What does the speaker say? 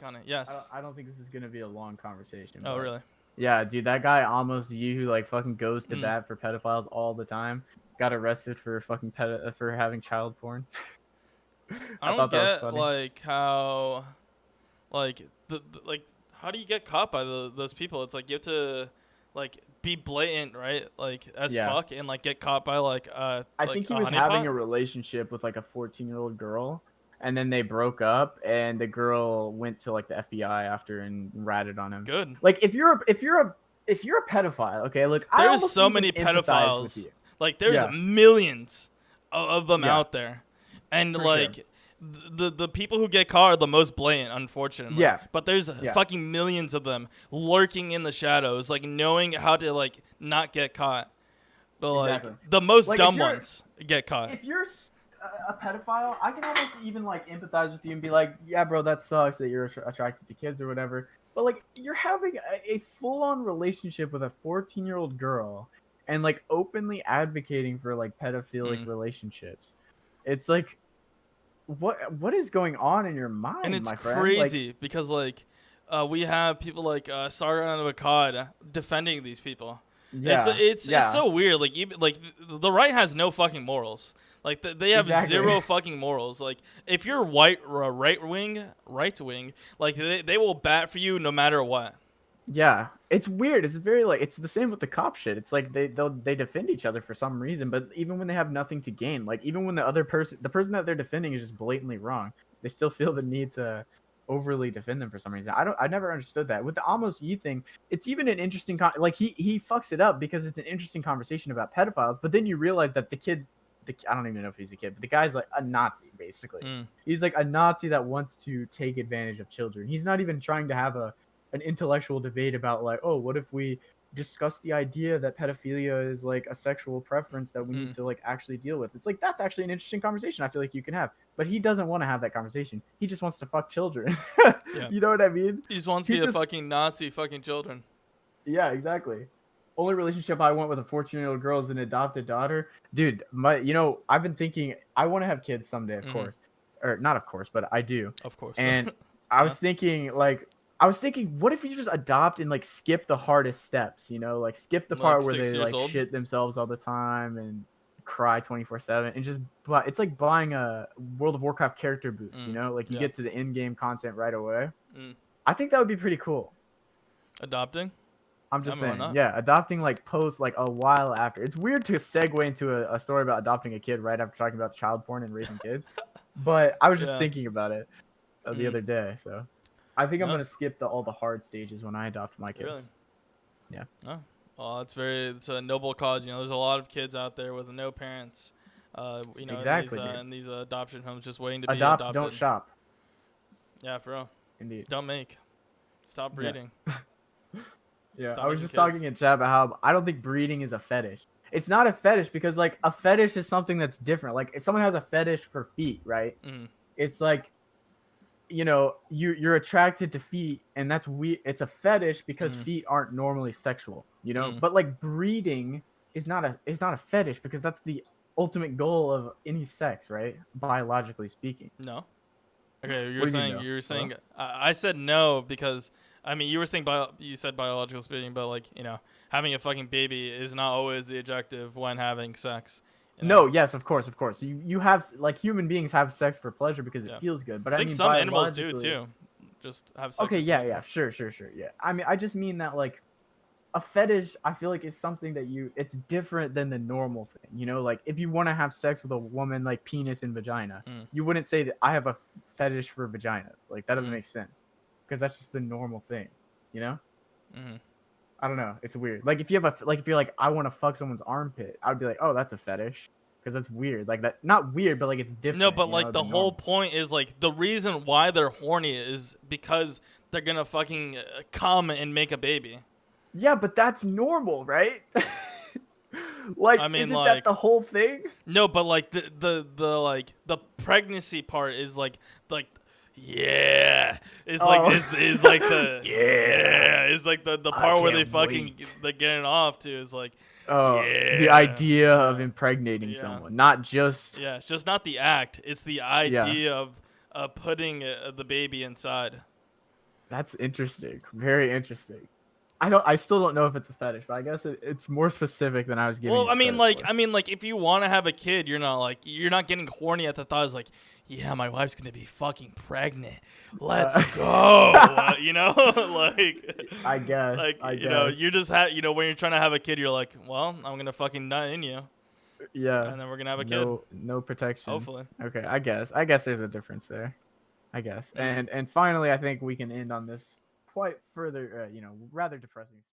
on it. Yes. I don't think this is gonna be a long conversation. Oh, But really? yeah, dude, that guy Amos Yee, who like fucking goes to bat for pedophiles all the time, got arrested for fucking for having child porn. I I don't thought that was get funny. like how, like like how do you get caught by those people? It's like you have to, like, be blatant, right? Like as Yeah, fuck, and like get caught by like I think he a was having honeypot. a relationship with like a 14-year-old girl, and then they broke up, and the girl went to like the FBI after and ratted on him. Good. Like if you're a pedophile, okay, look, I There's almost so even many empathize with pedophiles. you. Like there's Yeah, millions of them yeah, out there, and for sure. like the people who get caught are the most blatant, unfortunately. Yeah, But there's yeah, fucking millions of them lurking in the shadows, like knowing how to like not get caught. But like exactly. the most Like dumb ones get caught. if you're a pedophile, I can almost even like empathize with you and be like, yeah, bro, that sucks that you're attracted to kids or whatever. But like, you're having a full-on relationship with a 14-year-old girl and like openly advocating for like pedophilic relationships. It's like, what is going on in your And mind, it's my friend? Like, crazy because like we have people like Sargon Akkad defending these people. yeah, It's yeah, so weird. Like even like the right has no fucking morals. Like they have exactly. zero fucking morals. Like if you're right wing, like they will bat for you no matter what. Yeah, it's weird. It's very like it's the same with the cop shit. It's like they defend each other for some reason, but even when they have nothing to gain, like even when the person that they're defending is just blatantly wrong, they still feel the need to overly defend them for some reason. I never understood that. With the Amos Yee thing, it's even an interesting like he fucks it up because it's an interesting conversation about pedophiles, but then you realize that the kid I don't even know if he's a kid, but the guy's like a Nazi basically. He's like a Nazi that wants to take advantage of children. He's not even trying to have an intellectual debate about like, oh, what if we discuss the idea that pedophilia is like a sexual preference that we need to like actually deal with. It's like that's actually an interesting conversation I feel like you can have. But he doesn't want to have that conversation. He just wants to fuck children. Yeah. You know what I mean? He just wants to be a fucking Nazi fucking children. Yeah, exactly. Only relationship I want with a 14-year-old girl is an adopted daughter. Dude, I've been thinking I want to have kids someday, of course. Or not of course, but I do. Of course. And I was thinking what if you just adopt and like skip the hardest steps, like skip the part where they like shit themselves all the time and cry 24/7 and just it's like buying a World of Warcraft character boost, like you get to the in-game content right away. I think that would be pretty cool. Adopting? I'm just saying, yeah, adopting like post like a while after. It's weird to segue into a story about adopting a kid right after talking about child porn and raising kids, but I was just thinking about it the other day, so I think I'm gonna skip all the hard stages when I adopt my kids. Really? Yeah. Oh, well, it's a noble cause. There's a lot of kids out there with no parents. Exactly, in these adoption homes, just waiting to be adopt. adopted. Don't shop. Yeah, for real. Indeed. Don't make. Stop breeding. Yeah, I was just talking in chat about how I don't think breeding is a fetish. It's not a fetish because like a fetish is something that's different. Like if someone has a fetish for feet, right? It's like, you're attracted to feet, and that's it's a fetish because feet aren't normally sexual, But like breeding is not a fetish because that's the ultimate goal of any sex, right? Biologically speaking. No. Okay, you were saying I said no because I mean you were saying you said biological speaking, but like having a fucking baby is not always the objective when having sex. No, yes, of course. You have like human beings have sex for pleasure because it feels good, but I mean some animals do too. Just have sex. Okay, yeah, sure, yeah. I mean, I just mean that like a fetish, I feel like is something that it's different than the normal thing. Like if you want to have sex with a woman, like penis and vagina, you wouldn't say that I have a fetish for vagina. Like that doesn't make sense because that's just the normal thing. I don't know. It's weird. Like if you're like I want to fuck someone's armpit, I would be like, oh, that's a fetish because that's weird. Like that, not weird, but like it's different. No, but like the whole point is like the reason why they're horny is because they're gonna fucking come and make a baby. Yeah, but that's normal, right? Like, I mean, isn't that the whole thing? No, but like the pregnancy part is like yeah, it's like is like the it's like the part where they're getting off to is like the idea of impregnating someone, not just it's just not the act, it's the idea of putting the baby inside. That's interesting. Very interesting. I still don't know if it's a fetish, but I guess it's more specific than I was giving Well, it credit for. if you want to have a kid, you're not getting horny at the thought. It's like, yeah, my wife's gonna be fucking pregnant. Let's go. You know, I guess. you're just when you're trying to have a kid, you're like, well, I'm gonna fucking nut in you, Yeah. and then we're gonna have a kid. No protection. Hopefully. Okay, I guess there's a difference there. I guess. And finally, I think we can end on this quite further, rather depressing.